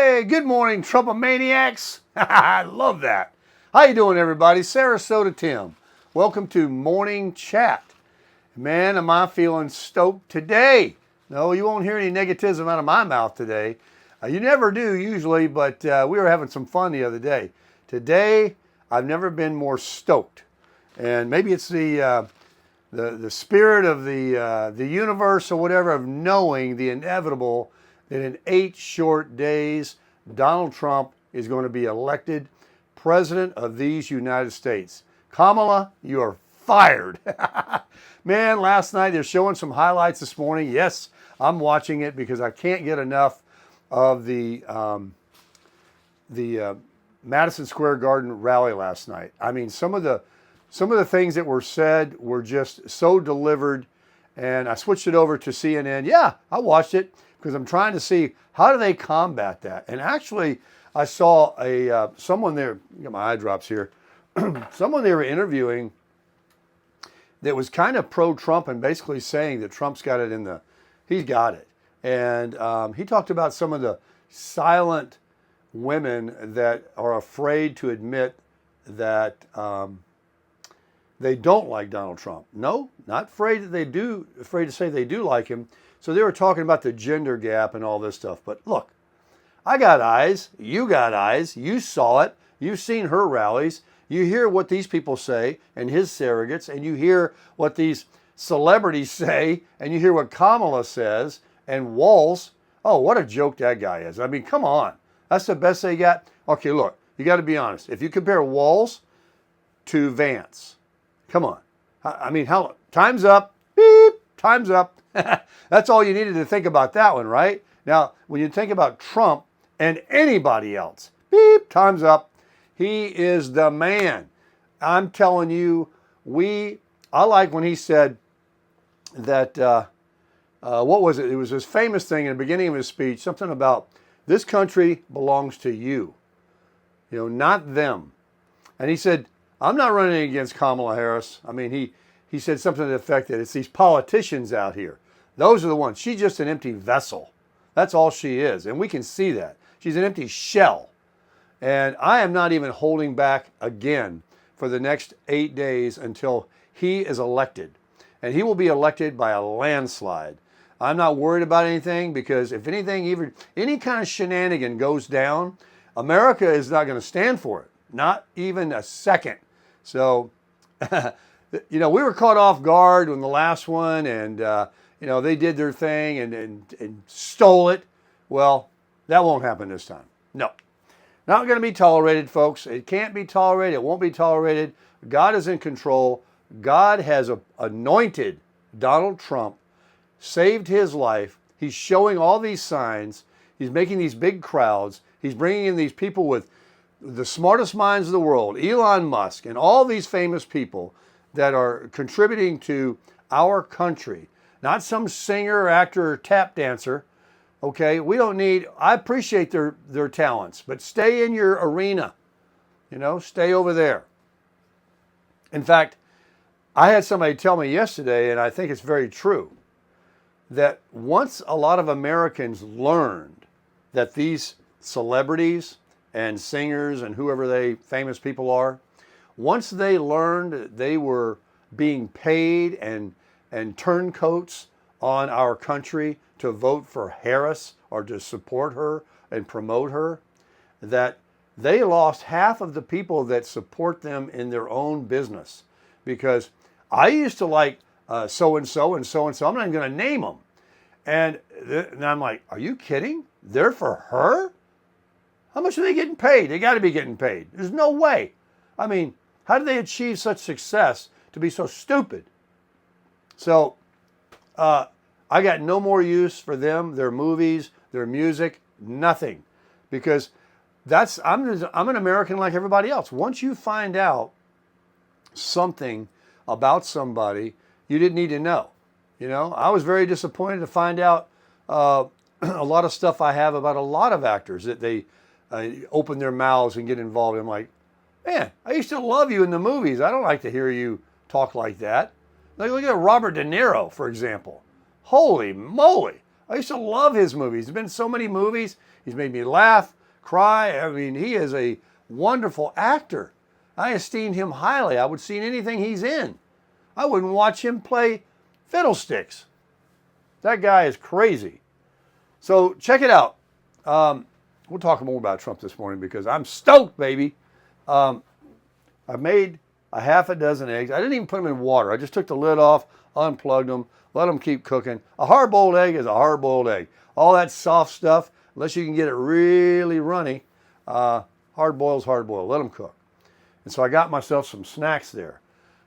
Hey, good morning, Trumpomaniacs. I love that. How you doing, everybody? Sarasota Tim. Welcome to Morning Chat. Man, am I feeling stoked today. No, you won't hear any negativism out of my mouth today. You never do usually, but we were having some fun the other day. Today, I've never been more stoked. And maybe it's the spirit of the universe or whatever, of knowing the inevitable that in 8 short days, Donald Trump is going to be elected president of these United States. Kamala, you are fired. Man, last night they're showing some highlights this morning. Yes, I'm watching it because I can't get enough of the Madison Square Garden rally last night. I mean, some of the things that were said were just so delivered, and I switched it over to CNN. Yeah, I watched it because I'm trying to see how do they combat that. And actually, I saw someone there. Get my eye drops here. Someone they were interviewing that was kind of pro-Trump and basically saying that Trump's got it he's got it. And he talked about some of the silent women that are afraid to admit that they don't like Donald Trump. No, not afraid that they do, afraid to say they do like him. So they were talking about the gender gap and all this stuff. But look, I got eyes, you got eyes, you saw it, you've seen her rallies, you hear what these people say and his surrogates, and you hear what these celebrities say, and you hear what Kamala says, and Walz. Oh, what a joke that guy is. I mean, come on. That's the best they got. Okay, look, you got to be honest. If you compare Walz to Vance, come on. I mean, how time's up. Beep, time's up. That's all you needed to think about that one, right? Now, when you think about Trump and anybody else, beep, time's up. He is the man. I'm telling you, I like when he said that, what was it? It was his famous thing in the beginning of his speech, something about this country belongs to you, not them. And he said, I'm not running against Kamala Harris. I mean, he said something to the effect that it's these politicians out here. Those are the ones. She's just an empty vessel. That's all she is. And we can see that. She's an empty shell. And I am not even holding back again for the next 8 days until he is elected. And he will be elected by a landslide. I'm not worried about anything because if anything, even any kind of shenanigan goes down, America is not going to stand for it. Not even a second. So, we were caught off guard when the last one and, they did their thing and stole it. Well, that won't happen this time. No. Not going to be tolerated, folks. It can't be tolerated. It won't be tolerated. God is in control. God has anointed Donald Trump, saved his life. He's showing all these signs. He's making these big crowds. He's bringing in these people with the smartest minds of the world, Elon Musk, and all these famous people that are contributing to our country. Not some singer, actor, or tap dancer. Okay, I appreciate their talents, but stay in your arena. Stay over there. In fact, I had somebody tell me yesterday, and I think it's very true, that once a lot of Americans learned that these celebrities and singers and whoever famous people are, once they learned that they were being paid and turncoats on our country to vote for Harris or to support her and promote her, that they lost half of the people that support them in their own business. Because I used to like so-and-so and so-and-so. I'm not even going to name them. And I'm like, are you kidding? They're for her? How much are they getting paid? They got to be getting paid. There's no way. I mean, how did they achieve such success to be so stupid? So I got no more use for them, their movies, their music, nothing. Because I'm an American like everybody else. Once you find out something about somebody you didn't need to know. I was very disappointed to find out a lot of stuff I have about a lot of actors that they open their mouths and get involved. I'm like, man, I used to love you in the movies. I don't like to hear you talk like that. Like, look at Robert De Niro, for example. Holy moly. I used to love his movies. He's been in so many movies. He's made me laugh, cry. I mean, he is a wonderful actor. I esteem him highly. I would see anything he's in. I wouldn't watch him play fiddlesticks. That guy is crazy. So check it out. We'll talk more about Trump this morning because I'm stoked, baby. I made a half a dozen eggs. I didn't even put them in water. I just took the lid off, unplugged them, let them keep cooking. A hard-boiled egg is a hard-boiled egg. All that soft stuff, unless you can get it really runny, hard-boiled is hard-boiled. Let them cook. And so I got myself some snacks there.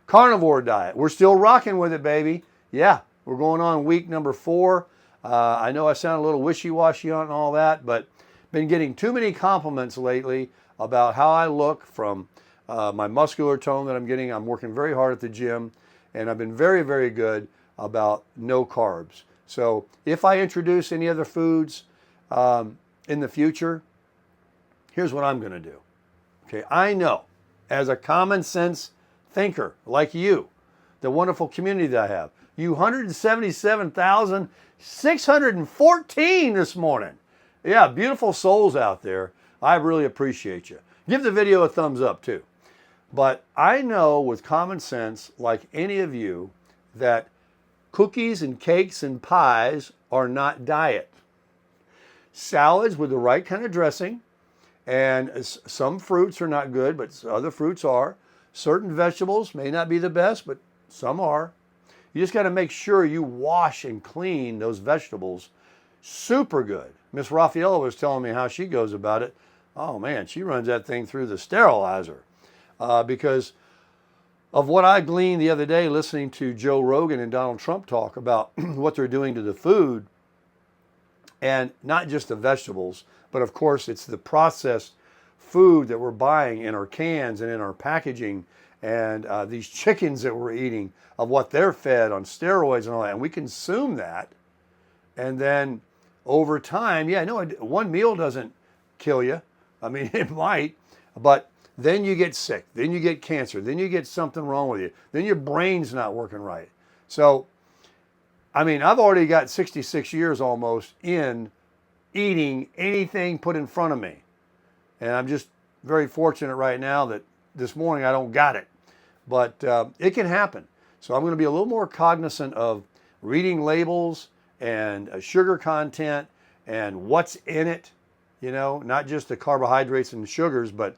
Carnivore diet. We're still rocking with it, baby. Yeah, we're going on week number 4. I know I sound a little wishy-washy on all that, but been getting too many compliments lately about how I look from my muscular tone that I'm getting. I'm working very hard at the gym, and I've been very, very good about no carbs. So if I introduce any other foods in the future, here's what I'm going to do. Okay, I know as a common sense thinker like you, the wonderful community that I have, you 177,614 this morning. Yeah, beautiful souls out there. I really appreciate you. Give the video a thumbs up too. But I know with common sense, like any of you, that cookies and cakes and pies are not diet. Salads with the right kind of dressing, and some fruits are not good, but other fruits are. Certain vegetables may not be the best, but some are. You just got to make sure you wash and clean those vegetables super good. Miss Raffaella was telling me how she goes about it. Oh man, she runs that thing through the sterilizer because of what I gleaned the other day listening to Joe Rogan and Donald Trump talk about what they're doing to the food, and not just the vegetables, but of course it's the processed food that we're buying in our cans and in our packaging, and these chickens that we're eating, of what they're fed on steroids and all that, and we consume that, and then over time, yeah, no, one meal doesn't kill you. I mean, it might, but then you get sick, then you get cancer, then you get something wrong with you, then your brain's not working right. So, I mean, I've already got 66 years almost in eating anything put in front of me. And I'm just very fortunate right now that this morning I don't got it. But it can happen. So I'm going to be a little more cognizant of reading labels and sugar content and what's in it. You know, not just the carbohydrates and sugars, but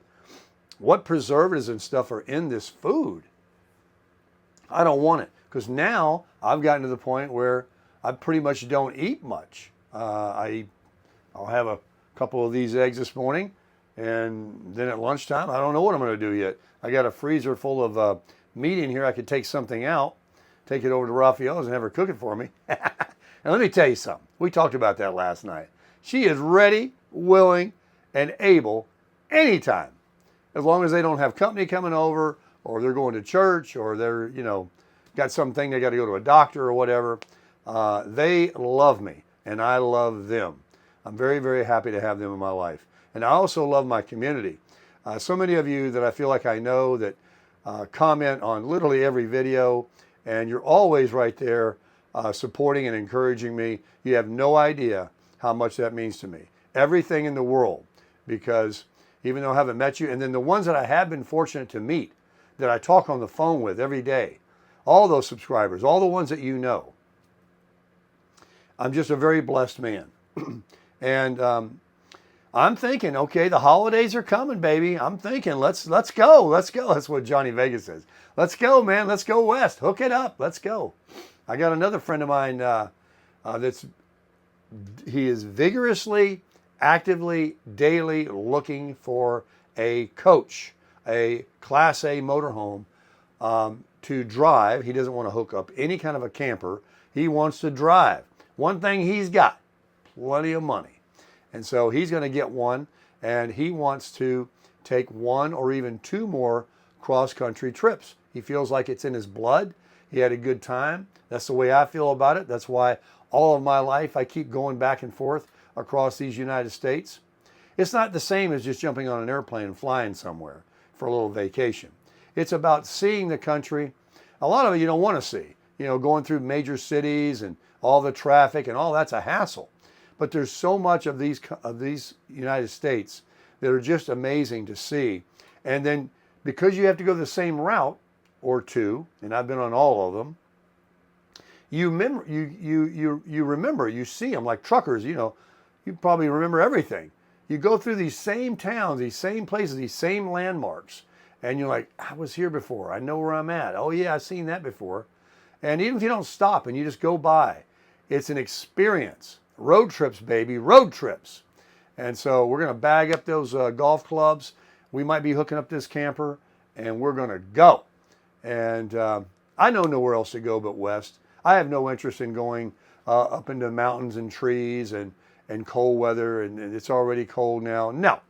what preservatives and stuff are in this food. I don't want it because now I've gotten to the point where I pretty much don't eat much. I'll have a couple of these eggs this morning, and then at lunchtime, I don't know what I'm going to do yet. I got a freezer full of meat in here. I could take something out, take it over to Raffaella's and have her cook it for me. And let me tell you something. We talked about that last night. She is ready, willing, and able anytime, as long as they don't have company coming over, or they're going to church, or they're, you know, got something they got to go to a doctor or whatever. They love me, and I love them. I'm very, very happy to have them in my life. And I also love my community. So many of you that I feel like I know that comment on literally every video, and you're always right there supporting and encouraging me. You have no idea how much that means to me. Everything in the world, because even though I haven't met you, and then the ones that I have been fortunate to meet, that I talk on the phone with every day, all those subscribers, all the ones that you know, I'm just a very blessed man. And I'm thinking, okay, the holidays are coming, baby. I'm thinking, let's go. That's what Johnny Vegas says. Let's go, man. Let's go west. Hook it up. Let's go. I got another friend of mine he is vigorously, actively, daily looking for a coach, a Class A motorhome to drive. He doesn't want to hook up any kind of a camper. He wants to drive. One thing he's got, plenty of money. And so he's going to get one, and he wants to take 1 or even 2 more cross-country trips. He feels like it's in his blood. He had a good time. That's the way I feel about it. That's why all of my life I keep going back and forth across these United States. It's not the same as just jumping on an airplane and flying somewhere for a little vacation. It's about seeing the country. A lot of it you don't want to see. going through major cities and all the traffic and all that's a hassle. But there's so much of these United States that are just amazing to see. And then because you have to go the same route or two, and I've been on all of them, you remember, you see them like truckers, you probably remember everything. You go through these same towns, these same places, these same landmarks, and you're like, I was here before. I know where I'm at. Oh yeah, I've seen that before. And even if you don't stop and you just go by, it's an experience. Road trips, baby, road trips. And so we're going to bag up those golf clubs. We might be hooking up this camper, and we're going to go. And I know nowhere else to go but west. I have no interest in going up into mountains and trees and cold weather, and it's already cold now. No,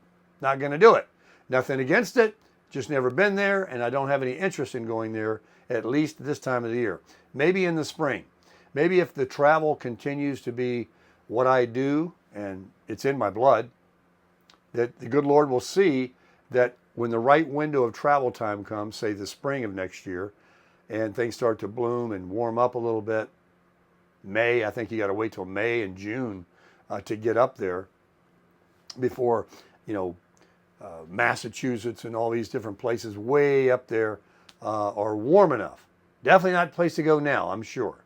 not going to do it. Nothing against it, just never been there, and I don't have any interest in going there, at least this time of the year. Maybe in the spring. Maybe if the travel continues to be what I do, and it's in my blood, that the good Lord will see that when the right window of travel time comes, say the spring of next year, and things start to bloom and warm up a little bit, May, I think you got to wait till May and June to get up there before, Massachusetts and all these different places way up there are warm enough. Definitely not a place to go now, I'm sure.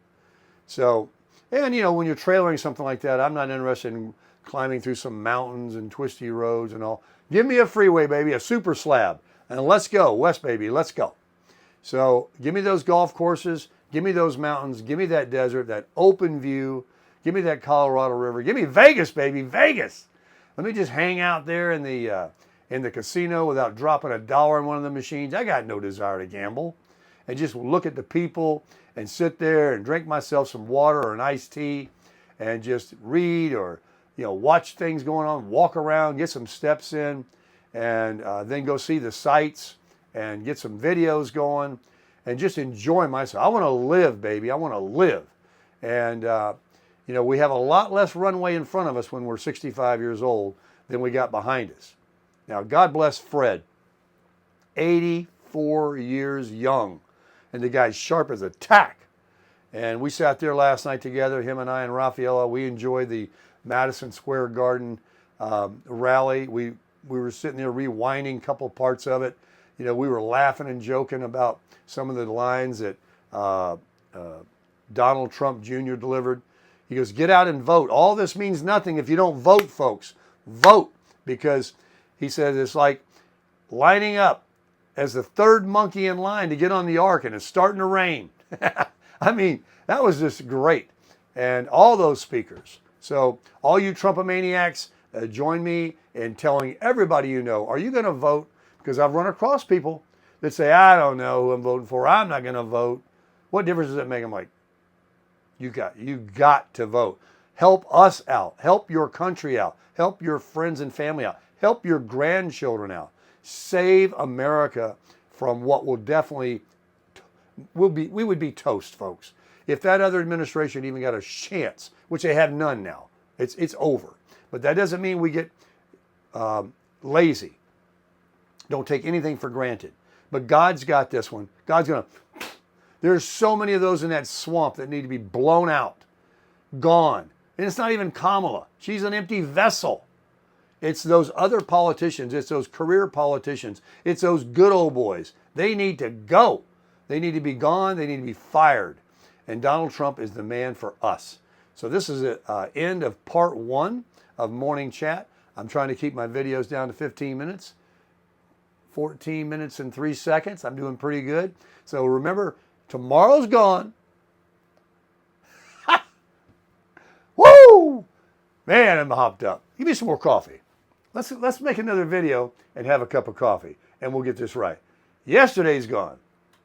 So, and when you're trailering something like that, I'm not interested in climbing through some mountains and twisty roads and all. Give me a freeway, baby, a super slab, and let's go, west, baby, let's go. So give me those golf courses, give me those mountains, give me that desert, that open view, give me that Colorado River, give me Vegas, baby, Vegas. Let me just hang out there in the casino without dropping $1 in one of the machines. I got no desire to gamble. And just look at the people and sit there and drink myself some water or an iced tea and just read or watch things going on, walk around, get some steps in, and then go see the sights and get some videos going and just enjoy myself. I want to live, baby. I want to live. And, we have a lot less runway in front of us when we're 65 years old than we got behind us. Now, God bless Fred, 84 years young, and the guy's sharp as a tack. And we sat there last night together, him and I and Rafaela. We enjoyed the Madison Square Garden rally. We were sitting there rewinding a couple parts of it. We were laughing and joking about some of the lines that Donald Trump Jr. delivered. He goes, get out and vote. All this means nothing if you don't vote, folks. Vote. Because he said it's like lining up as the third monkey in line to get on the ark, and it's starting to rain. I mean, that was just great. And all those speakers. So all you Trumpomaniacs, join me in telling everybody are you going to vote? Because I've run across people that say, I don't know who I'm voting for. I'm not going to vote. What difference does it make? I'm like, you got to vote. Help us out. Help your country out. Help your friends and family out. Help your grandchildren out. Save America from what will definitely, we would be toast, folks. If that other administration even got a chance, which they have none now, it's over. But that doesn't mean we get lazy. Don't take anything for granted. But God's got this one. God's going to, there's so many of those in that swamp that need to be blown out, gone. And it's not even Kamala. She's an empty vessel. It's those other politicians. It's those career politicians. It's those good old boys. They need to go. They need to be gone. They need to be fired. And Donald Trump is the man for us. So this is the end of part 1 of Morning Chat. I'm trying to keep my videos down to 15 minutes. 14 minutes and 3 seconds. I'm doing pretty good. So remember, tomorrow's gone. Woo! Man, I'm hopped up. Give me some more coffee. Let's make another video and have a cup of coffee, and we'll get this right. Yesterday's gone.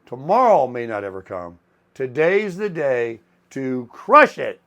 Tomorrow may not ever come. Today's the day to crush it.